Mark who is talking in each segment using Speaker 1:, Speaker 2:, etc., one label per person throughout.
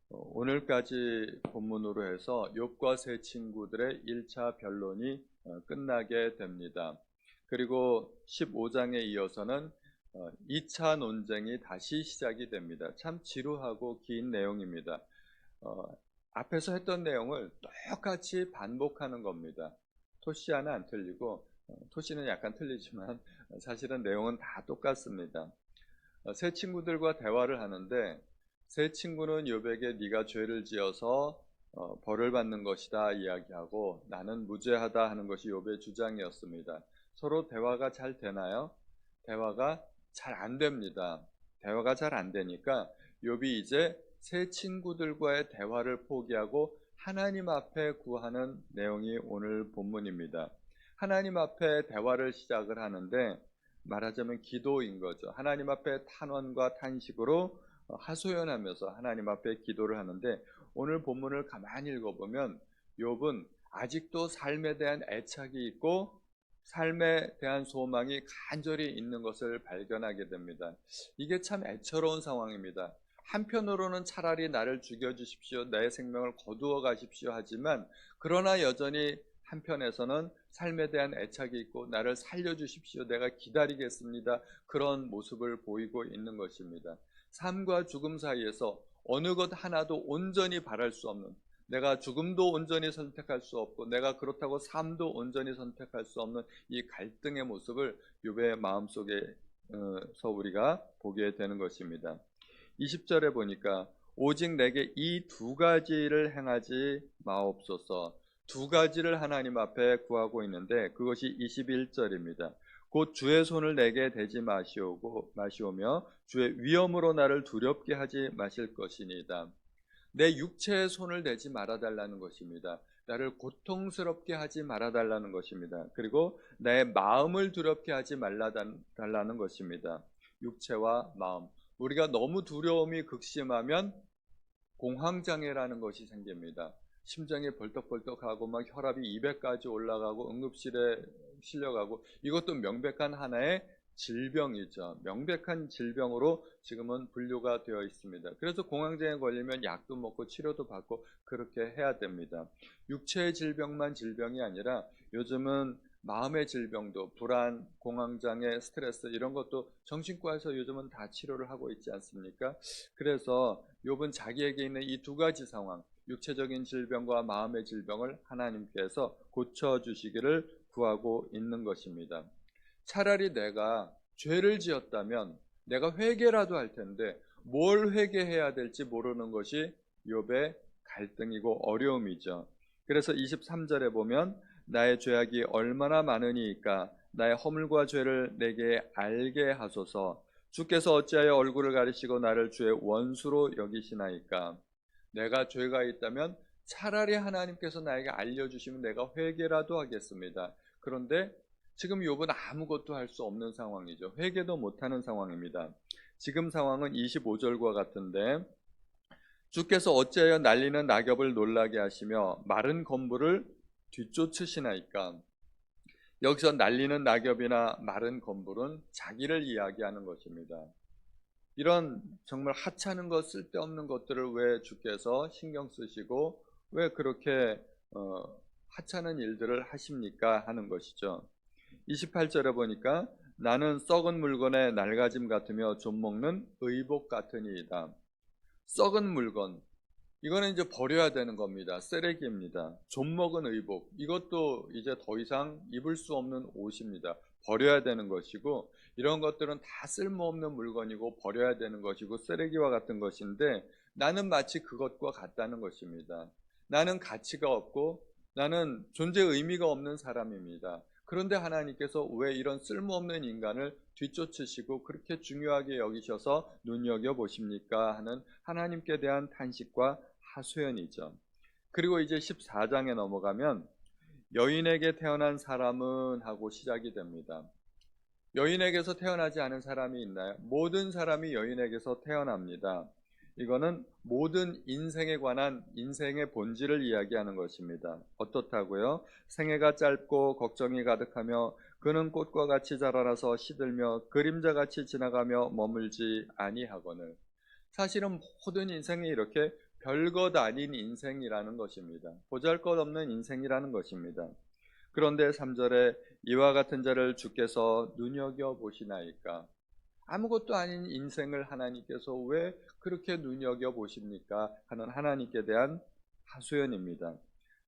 Speaker 1: 오늘까지 본문으로 해서 욥과 세 친구들의 1차 변론이 끝나게 됩니다. 그리고 15장에 이어서는 2차 논쟁이 다시 시작이 됩니다. 참 지루하고 긴 내용입니다. 앞에서 했던 내용을 똑같이 반복하는 겁니다. 토시 하나 안 틀리고, 토시는 약간 틀리지만 사실은 내용은 다 똑같습니다. 세 친구들과 대화를 하는데, 세 친구는 욥에게 네가 죄를 지어서 벌을 받는 것이다 이야기하고, 나는 무죄하다 하는 것이 욥의 주장이었습니다. 서로 대화가 잘 되나요? 대화가 잘 안 됩니다. 대화가 잘 안 되니까 욥이 이제 세 친구들과의 대화를 포기하고 하나님 앞에 구하는 내용이 오늘 본문입니다. 하나님 앞에 대화를 시작을 하는데, 말하자면 기도인 거죠. 하나님 앞에 탄원과 탄식으로 하소연하면서 하나님 앞에 기도를 하는데, 오늘 본문을 가만히 읽어보면 욥은 아직도 삶에 대한 애착이 있고 삶에 대한 소망이 간절히 있는 것을 발견하게 됩니다. 이게 참 애처로운 상황입니다. 한편으로는 차라리 나를 죽여주십시오, 내 생명을 거두어 가십시오 하지만, 그러나 여전히 한편에서는 삶에 대한 애착이 있고 나를 살려주십시오, 내가 기다리겠습니다, 그런 모습을 보이고 있는 것입니다. 삶과 죽음 사이에서 어느 것 하나도 온전히 바랄 수 없는, 내가 죽음도 온전히 선택할 수 없고 내가 그렇다고 삶도 온전히 선택할 수 없는 이 갈등의 모습을 욥의 마음속에서 우리가 보게 되는 것입니다. 20절에 보니까 오직 내게 이 두 가지를 행하지 마옵소서, 두 가지를 하나님 앞에 구하고 있는데, 그것이 21절입니다. 곧 주의 손을 내게 대지 마시오며 주의 위엄으로 나를 두렵게 하지 마실 것이니이다. 내 육체에 손을 대지 말아달라는 것입니다. 나를 고통스럽게 하지 말아달라는 것입니다. 그리고 내 마음을 두렵게 하지 말아달라는 것입니다. 육체와 마음, 우리가 너무 두려움이 극심하면 공황장애라는 것이 생깁니다. 심장이 벌떡벌떡하고 막 혈압이 200까지 올라가고 응급실에 실려가고, 이것도 명백한 하나의 질병이죠. 명백한 질병으로 지금은 분류가 되어 있습니다. 그래서 공황장애 걸리면 약도 먹고 치료도 받고 그렇게 해야 됩니다. 육체의 질병만 질병이 아니라 요즘은 마음의 질병도, 불안, 공황장애, 스트레스 이런 것도 정신과에서 요즘은 다 치료를 하고 있지 않습니까? 그래서 욥은 자기에게 있는 이 두 가지 상황, 육체적인 질병과 마음의 질병을 하나님께서 고쳐주시기를 구하고 있는 것입니다. 차라리 내가 죄를 지었다면 내가 회개라도 할 텐데 뭘 회개해야 될지 모르는 것이 욥의 갈등이고 어려움이죠. 그래서 23절에 보면 나의 죄악이 얼마나 많으니까 나의 허물과 죄를 내게 알게 하소서, 주께서 어찌하여 얼굴을 가리시고 나를 주의 원수로 여기시나이까. 내가 죄가 있다면 차라리 하나님께서 나에게 알려주시면 내가 회개라도 하겠습니다. 그런데 지금 욥은 아무것도 할 수 없는 상황이죠. 회개도 못하는 상황입니다. 지금 상황은 25절과 같은데, 주께서 어찌하여 날리는 낙엽을 놀라게 하시며 마른 건물을 뒤쫓으시나이까. 여기서 날리는 낙엽이나 마른 건물은 자기를 이야기하는 것입니다. 이런 정말 하찮은 것, 쓸데없는 것들을 왜 주께서 신경 쓰시고 왜 그렇게 하찮은 일들을 하십니까 하는 것이죠. 28절에 보니까 나는 썩은 물건에 낡아짐 같으며 좀먹는 의복 같으니이다. 썩은 물건, 이거는 이제 버려야 되는 겁니다. 쓰레기입니다. 좀먹은 의복, 이것도 이제 더 이상 입을 수 없는 옷입니다. 버려야 되는 것이고, 이런 것들은 다 쓸모없는 물건이고 버려야 되는 것이고 쓰레기와 같은 것인데, 나는 마치 그것과 같다는 것입니다. 나는 가치가 없고 나는 존재 의미가 없는 사람입니다. 그런데 하나님께서 왜 이런 쓸모없는 인간을 뒤쫓으시고 그렇게 중요하게 여기셔서 눈여겨보십니까 하는 하나님께 대한 탄식과 하소연이죠. 그리고 이제 14장에 넘어가면 여인에게 태어난 사람은 하고 시작이 됩니다. 여인에게서 태어나지 않은 사람이 있나요? 모든 사람이 여인에게서 태어납니다. 이거는 모든 인생에 관한 인생의 본질을 이야기하는 것입니다. 어떻다고요? 생애가 짧고 걱정이 가득하며 그는 꽃과 같이 자라나서 시들며 그림자같이 지나가며 머물지 아니하거늘. 사실은 모든 인생이 이렇게 별것 아닌 인생이라는 것입니다. 보잘것없는 인생이라는 것입니다. 그런데 3절에 이와 같은 자를 주께서 눈여겨보시나이까. 아무것도 아닌 인생을 하나님께서 왜 그렇게 눈여겨보십니까? 하는 하나님께 대한 하소연입니다.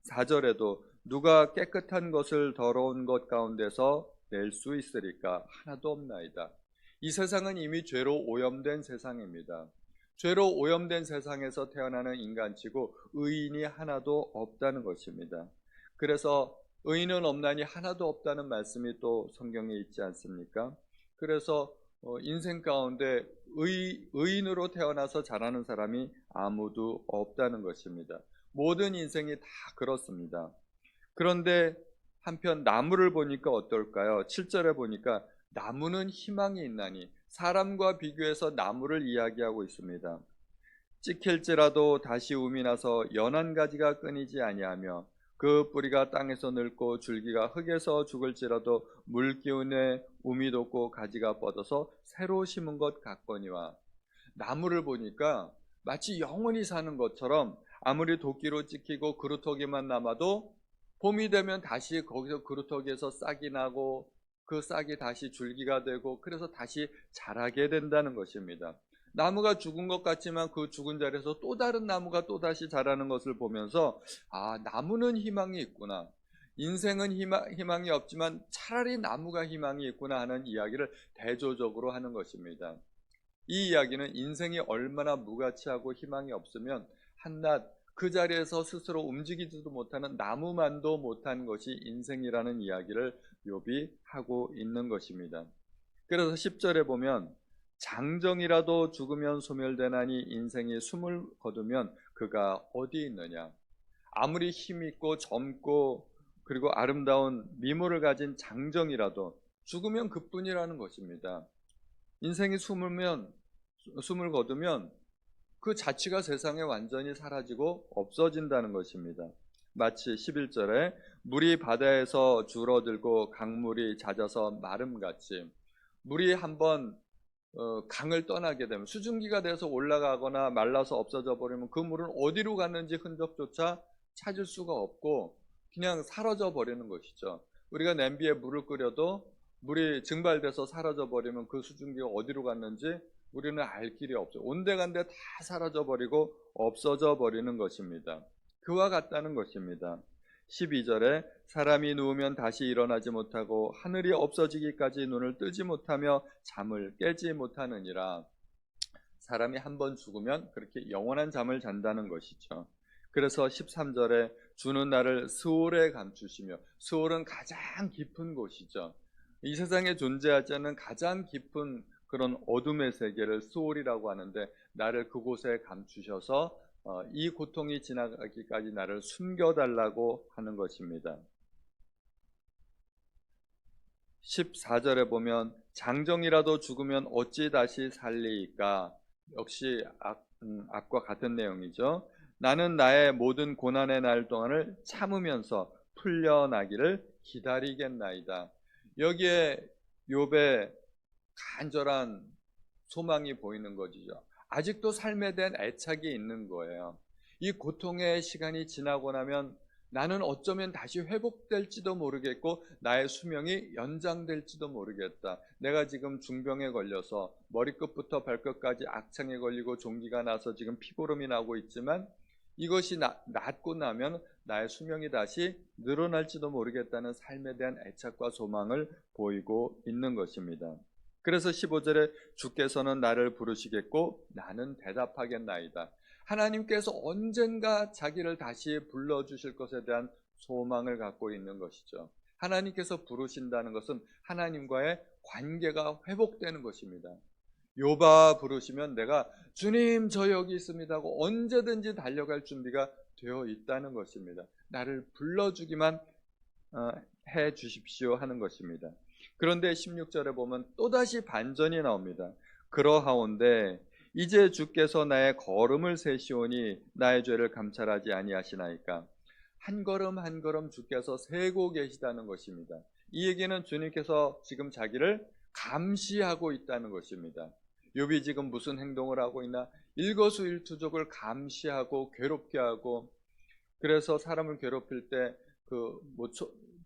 Speaker 1: 4절에도 누가 깨끗한 것을 더러운 것 가운데서 낼 수 있으리까? 하나도 없나이다. 이 세상은 이미 죄로 오염된 세상입니다. 죄로 오염된 세상에서 태어나는 인간치고 의인이 하나도 없다는 것입니다. 그래서 의인은 없나니 하나도 없다는 말씀이 또 성경에 있지 않습니까? 그래서 인생 가운데 의인으로 태어나서 자라는 사람이 아무도 없다는 것입니다. 모든 인생이 다 그렇습니다. 그런데 한편 나무를 보니까 어떨까요? 7절에 보니까 나무는 희망이 있나니, 사람과 비교해서 나무를 이야기하고 있습니다. 찍힐지라도 다시 움이 나서 연한 가지가 끊이지 아니하며 그 뿌리가 땅에서 늙고 줄기가 흙에서 죽을지라도 물기운에 움이 돋고 가지가 뻗어서 새로 심은 것 같거니와. 나무를 보니까 마치 영원히 사는 것처럼 아무리 도끼로 찍히고 그루터기만 남아도 봄이 되면 다시 거기서 그루터기에서 싹이 나고 그 싹이 다시 줄기가 되고 그래서 다시 자라게 된다는 것입니다. 나무가 죽은 것 같지만 그 죽은 자리에서 또 다른 나무가 또 다시 자라는 것을 보면서 나무는 희망이 있구나. 인생은 희망이 없지만 차라리 나무가 희망이 있구나 하는 이야기를 대조적으로 하는 것입니다. 이 이야기는 인생이 얼마나 무가치하고 희망이 없으면 한낱 그 자리에서 스스로 움직이지도 못하는 나무만도 못한 것이 인생이라는 이야기를 욥이 하고 있는 것입니다. 그래서 10절에 보면 장정이라도 죽으면 소멸되나니 인생이 숨을 거두면 그가 어디 있느냐. 아무리 힘있고 젊고 그리고 아름다운 미모를 가진 장정이라도 죽으면 그뿐이라는 것입니다. 인생이 숨을 거두면 그 자취가 세상에 완전히 사라지고 없어진다는 것입니다. 마치 11절에 물이 바다에서 줄어들고 강물이 잦아서 마름같이, 물이 한번 강을 떠나게 되면 수증기가 돼서 올라가거나 말라서 없어져 버리면 그 물은 어디로 갔는지 흔적조차 찾을 수가 없고 그냥 사라져 버리는 것이죠. 우리가 냄비에 물을 끓여도 물이 증발돼서 사라져 버리면 그 수증기가 어디로 갔는지 우리는 알 길이 없죠. 온데간데 다 사라져 버리고 없어져 버리는 것입니다. 그와 같다는 것입니다. 12절에 사람이 누우면 다시 일어나지 못하고 하늘이 없어지기까지 눈을 뜨지 못하며 잠을 깨지 못하느니라. 사람이 한번 죽으면 그렇게 영원한 잠을 잔다는 것이죠. 그래서 13절에 주는 나를 스올에 감추시며, 스올은 가장 깊은 곳이죠. 이 세상에 존재하지 않는 가장 깊은 그런 어둠의 세계를 스올이라고 하는데, 나를 그곳에 감추셔서 이 고통이 지나가기까지 나를 숨겨달라고 하는 것입니다. 14절에 보면 장정이라도 죽으면 어찌 다시 살리이까. 역시 악과 같은 내용이죠. 나는 나의 모든 고난의 날 동안을 참으면서 풀려나기를 기다리겠나이다. 여기에 욥의 간절한 소망이 보이는 거죠. 아직도 삶에 대한 애착이 있는 거예요. 이 고통의 시간이 지나고 나면 나는 어쩌면 다시 회복될지도 모르겠고 나의 수명이 연장될지도 모르겠다. 내가 지금 중병에 걸려서 머리끝부터 발끝까지 악창에 걸리고 종기가 나서 지금 피고름이 나고 있지만 이것이 낫고 나면 나의 수명이 다시 늘어날지도 모르겠다는 삶에 대한 애착과 소망을 보이고 있는 것입니다. 그래서 15절에 주께서는 나를 부르시겠고 나는 대답하겠나이다. 하나님께서 언젠가 자기를 다시 불러주실 것에 대한 소망을 갖고 있는 것이죠. 하나님께서 부르신다는 것은 하나님과의 관계가 회복되는 것입니다. 욥아 부르시면 내가 주님 저 여기 있습니다 하고 언제든지 달려갈 준비가 되어 있다는 것입니다. 나를 불러주기만 해 주십시오 하는 것입니다. 그런데 16절에 보면 또다시 반전이 나옵니다. 그러하온데 이제 주께서 나의 걸음을 세시오니 나의 죄를 감찰하지 아니하시나이까. 한 걸음 한 걸음 주께서 세고 계시다는 것입니다. 이 얘기는 주님께서 지금 자기를 감시하고 있다는 것입니다. 욥이 지금 무슨 행동을 하고 있나, 일거수일투족을 감시하고 괴롭게 하고, 그래서 사람을 괴롭힐 때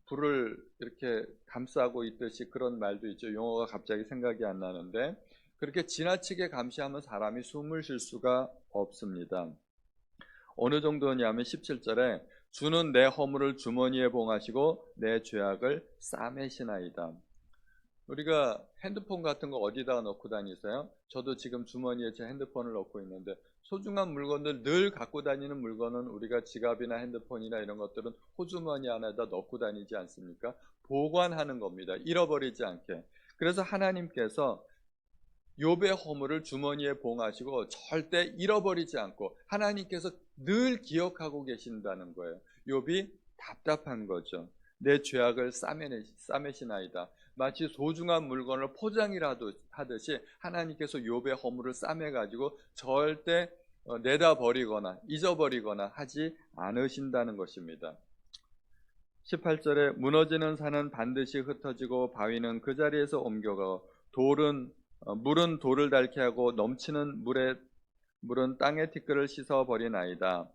Speaker 1: 불을 이렇게 감싸고 있듯이 그런 말도 있죠. 용어가 갑자기 생각이 안 나는데, 그렇게 지나치게 감시하면 사람이 숨을 쉴 수가 없습니다. 어느 정도냐면 17절에 주는 내 허물을 주머니에 봉하시고 내 죄악을 싸매시나이다. 우리가 핸드폰 같은 거 어디다가 넣고 다니세요? 저도 지금 주머니에 제 핸드폰을 넣고 있는데, 소중한 물건들, 늘 갖고 다니는 물건은 우리가 지갑이나 핸드폰이나 이런 것들은 호주머니 안에다 넣고 다니지 않습니까? 보관하는 겁니다. 잃어버리지 않게. 그래서 하나님께서 욥의 허물을 주머니에 봉하시고 절대 잃어버리지 않고 하나님께서 늘 기억하고 계신다는 거예요. 욥이 답답한 거죠. 내 죄악을 싸매시나이다. 마치 소중한 물건을 포장이라도 하듯이 하나님께서 욥의 허물을 싸매가지고 절대 내다버리거나 잊어버리거나 하지 않으신다는 것입니다. 18절에 무너지는 산은 반드시 흩어지고 바위는 그 자리에서 옮겨가고 물은 돌을 닳게 하고 넘치는 물은 땅의 티끌을 씻어버리나이다.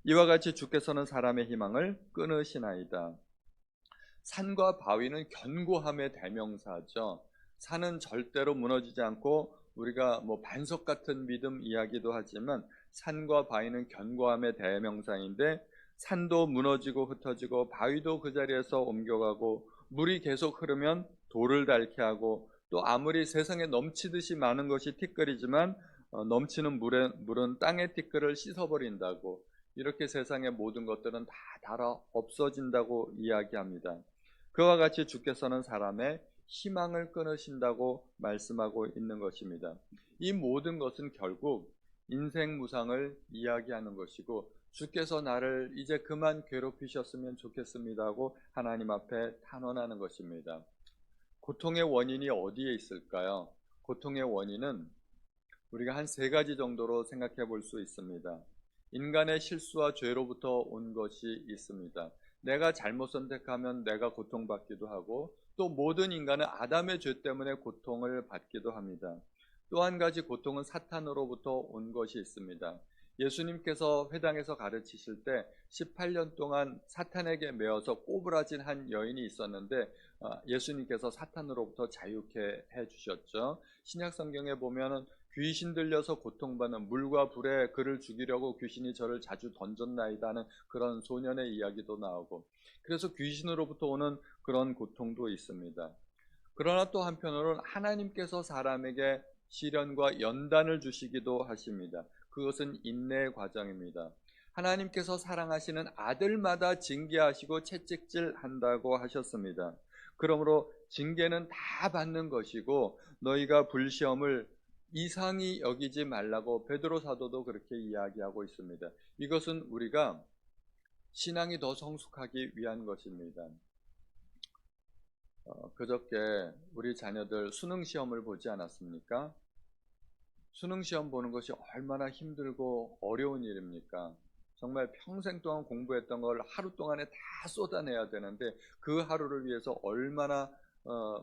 Speaker 1: 이와 같이 주께서는 사람의 희망을 끊으시나이다. 산과 바위는 견고함의 대명사죠. 산은 절대로 무너지지 않고 우리가 반석 같은 믿음 이야기도 하지만 산과 바위는 견고함의 대명사인데, 산도 무너지고 흩어지고 바위도 그 자리에서 옮겨가고 물이 계속 흐르면 돌을 닳게 하고, 또 아무리 세상에 넘치듯이 많은 것이 티끌이지만 넘치는 물은 땅의 티끌을 씻어버린다고, 이렇게 세상의 모든 것들은 다 닳아 없어진다고 이야기합니다. 그와 같이 주께서는 사람의 희망을 끊으신다고 말씀하고 있는 것입니다. 이 모든 것은 결국 인생 무상을 이야기하는 것이고, 주께서 나를 이제 그만 괴롭히셨으면 좋겠습니다 하고 하나님 앞에 탄원하는 것입니다. 고통의 원인이 어디에 있을까요? 고통의 원인은 우리가 한 3가지 정도로 생각해 볼 수 있습니다. 인간의 실수와 죄로부터 온 것이 있습니다. 내가 잘못 선택하면 내가 고통받기도 하고, 또 모든 인간은 아담의 죄 때문에 고통을 받기도 합니다. 또 한 가지 고통은 사탄으로부터 온 것이 있습니다. 예수님께서 회당에서 가르치실 때 18년 동안 사탄에게 매어서 꼬부라진 한 여인이 있었는데 예수님께서 사탄으로부터 자유케 해주셨죠. 신약 성경에 보면은 귀신 들려서 고통받는, 물과 불에 그를 죽이려고 귀신이 저를 자주 던졌나이다 하는 그런 소년의 이야기도 나오고, 그래서 귀신으로부터 오는 그런 고통도 있습니다. 그러나 또 한편으로는 하나님께서 사람에게 시련과 연단을 주시기도 하십니다. 그것은 인내의 과정입니다. 하나님께서 사랑하시는 아들마다 징계하시고 채찍질한다고 하셨습니다. 그러므로 징계는 다 받는 것이고 너희가 불시험을 이상히 여기지 말라고 베드로 사도도 그렇게 이야기하고 있습니다. 이것은 우리가 신앙이 더 성숙하기 위한 것입니다. 그저께 우리 자녀들 수능시험을 보지 않았습니까? 수능시험 보는 것이 얼마나 힘들고 어려운 일입니까? 정말 평생 동안 공부했던 걸 하루 동안에 다 쏟아내야 되는데, 그 하루를 위해서 얼마나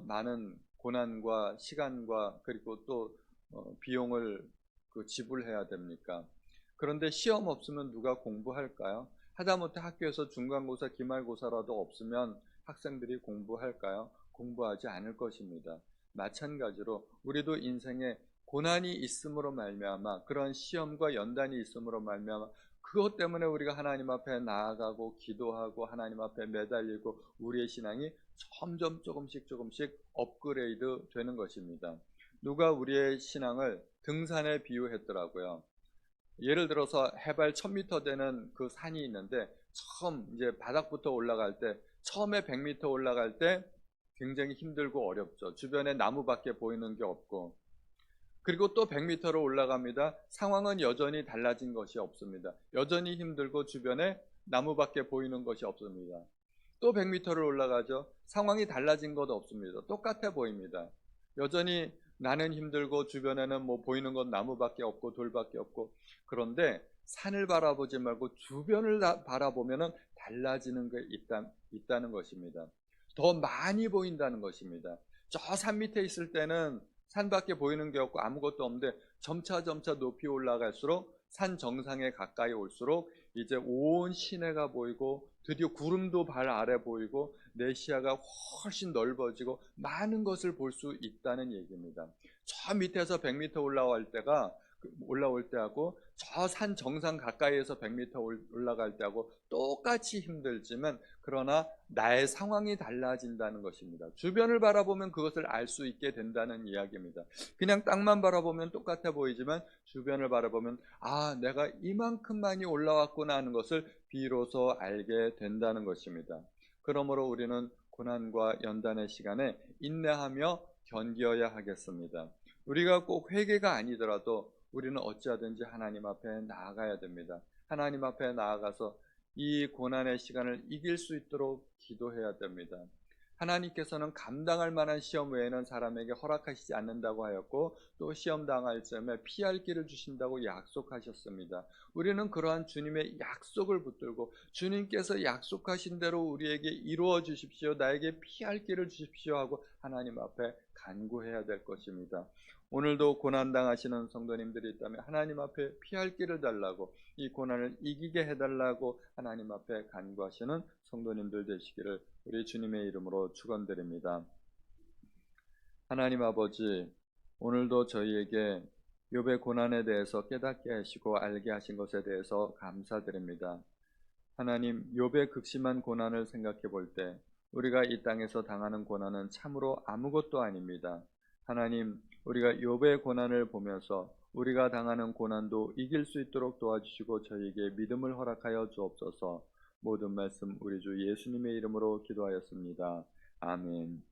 Speaker 1: 많은 고난과 시간과 그리고 또 비용을 지불해야 됩니까? 그런데 시험 없으면 누가 공부할까요? 하다못해 학교에서 중간고사, 기말고사라도 없으면 학생들이 공부할까요? 공부하지 않을 것입니다. 마찬가지로 우리도 인생에 고난이 있음으로 말미암아, 그런 시험과 연단이 있음으로 말미암아, 그것 때문에 우리가 하나님 앞에 나아가고 기도하고 하나님 앞에 매달리고 우리의 신앙이 점점 조금씩 업그레이드 되는 것입니다. 누가 우리의 신앙을 등산에 비유했더라고요. 예를 들어서 해발 1000m 되는 그 산이 있는데, 처음 이제 바닥부터 올라갈 때, 처음에 100m 올라갈 때 굉장히 힘들고 어렵죠. 주변에 나무밖에 보이는 게 없고, 그리고 또 100m로 올라갑니다. 상황은 여전히 달라진 것이 없습니다. 여전히 힘들고 주변에 나무밖에 보이는 것이 없습니다. 또 100m를 올라가죠. 상황이 달라진 것 없습니다. 똑같아 보입니다. 여전히 나는 힘들고 주변에는 보이는 건 나무밖에 없고 돌밖에 없고, 그런데 산을 바라보지 말고 주변을 바라보면 달라지는 게 있다는 것입니다. 더 많이 보인다는 것입니다. 저 산 밑에 있을 때는 산밖에 보이는 게 없고 아무것도 없는데 점차 높이 올라갈수록 산 정상에 가까이 올수록 이제 온 시내가 보이고 드디어 구름도 발 아래 보이고 내 시야가 훨씬 넓어지고 많은 것을 볼 수 있다는 얘기입니다. 저 밑에서 100m 올라올 때하고 저 산 정상 가까이에서 100m 올라갈 때하고 똑같이 힘들지만 그러나 나의 상황이 달라진다는 것입니다. 주변을 바라보면 그것을 알 수 있게 된다는 이야기입니다. 그냥 땅만 바라보면 똑같아 보이지만 주변을 바라보면 내가 이만큼 많이 올라왔구나 하는 것을 비로소 알게 된다는 것입니다. 그러므로 우리는 고난과 연단의 시간에 인내하며 견디어야 하겠습니다. 우리가 꼭 회개가 아니더라도 우리는 어찌하든지 하나님 앞에 나아가야 됩니다. 하나님 앞에 나아가서 이 고난의 시간을 이길 수 있도록 기도해야 됩니다. 하나님께서는 감당할 만한 시험 외에는 사람에게 허락하시지 않는다고 하였고 또 시험 당할 즈음에 피할 길을 주신다고 약속하셨습니다. 우리는 그러한 주님의 약속을 붙들고 주님께서 약속하신 대로 우리에게 이루어 주십시오, 나에게 피할 길을 주십시오 하고 하나님 앞에 간구해야 될 것입니다. 오늘도 고난 당하시는 성도님들이 있다면 하나님 앞에 피할 길을 달라고, 이 고난을 이기게 해달라고 하나님 앞에 간구하시는 성도님들 되시기를 우리 주님의 이름으로 축원드립니다. 하나님 아버지, 오늘도 저희에게 욥의 고난에 대해서 깨닫게 하시고 알게 하신 것에 대해서 감사드립니다. 하나님, 욥의 극심한 고난을 생각해 볼 때 우리가 이 땅에서 당하는 고난은 참으로 아무것도 아닙니다. 하나님, 우리가 욥의 고난을 보면서 우리가 당하는 고난도 이길 수 있도록 도와주시고 저희에게 믿음을 허락하여 주옵소서. 모든 말씀 우리 주 예수님의 이름으로 기도하였습니다. 아멘.